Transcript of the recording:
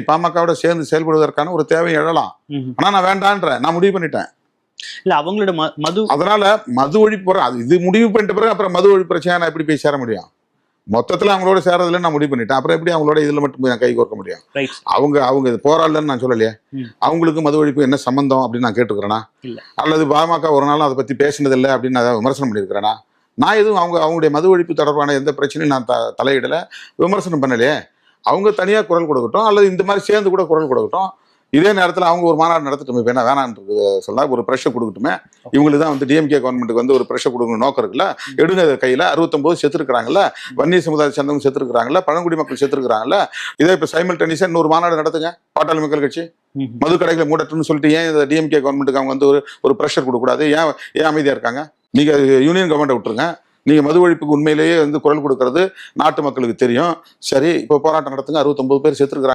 பாமகவோட சேர்ந்து செயல்படுவதற்கான ஒரு தேவை எழலாம். ஆனா நான் வேண்டான்ற நான் முடிவு பண்ணிட்டேன். இல்ல அவங்களோட மது அதனால மது ஒழிப்பு அது இது முடிவு பண்ணிட்ட பிறகு அப்புறம் மது ஒழிப்பு பிரச்சனை நான் எப்படி போய் சேர முடியும்? மொத்தத்துல அவங்களோட சேரதுல நான் முடிவு பண்ணிட்டேன். அப்புறம் எப்படி அவங்களோட இதுல மட்டும் போய் கை கோர்க்க முடியும்? அவங்க இது போராடலன்னு நான் சொல்லலையே. அவங்களுக்கு மது ஒழிப்பு என்ன சம்பந்தம் அப்படின்னு நான் கேட்டுக்கிறேனா? அல்லது பாமக ஒரு நாளும் அதை பத்தி பேசினதில்லை அப்படின்னு நான் விமர்சனம் பண்ணியிருக்கிறேனா? நான் எதுவும் அவங்களுடைய மது ஒழிப்பு தொடர்பான எந்த பிரச்சனையும் நான் தலையிடல, விமர்சனம் பண்ணலையே. அவங்க தனியா குரல் கொடுக்கட்டும், அல்லது இந்த மாதிரி சேர்ந்து கூட குரல் கொடுக்கட்டும். இதே நேரத்தில் அவங்க ஒரு மாநாடு நடத்திட்டு இப்போ என்ன வேணான்றது சொல்ல ஒரு ப்ரெஷர் கொடுக்கட்டுமே. இவங்களுக்கு தான் டிஎம்கே கவர்மெண்ட்டுக்கு ஒரு ப்ரெஷர் கொடுக்கணும் நோக்கம் இருக்குல்ல. எடுங்க கையில் 69 செத்துருக்குறாங்கல்ல, வன்னியர் சமுதாய சேர்ந்தவங்க செத்துருக்குறாங்கல்ல, பழங்குடி மக்கள் செத்துருக்குறாங்கல்ல. இதே இப்போ சைமல்டேனியஸாக இன்னொரு மாநாடு நடத்துங்க. பாட்டாளி மக்கள் கட்சி மது கடைகளை மூடட்டுன்னு சொல்லிட்டு ஏன் இந்த டிஎம்கே கவர்மெண்ட்டுக்கு அவங்க ஒரு ப்ரெஷர் கொடுக்கக்கூடாது? ஏன் அமைதியாக இருக்காங்க? நீங்கள் யூனியன் கவர்மெண்ட்டை விட்டுருங்க. நீங்கள் மது ஒழிப்புக்கு உண்மையிலேயே குரல் கொடுக்கறது நாட்டு மக்களுக்கு தெரியும். சரி, இப்போ போராட்டம் நடத்துங்க. 69 பேர் செத்துருக்குறாங்க.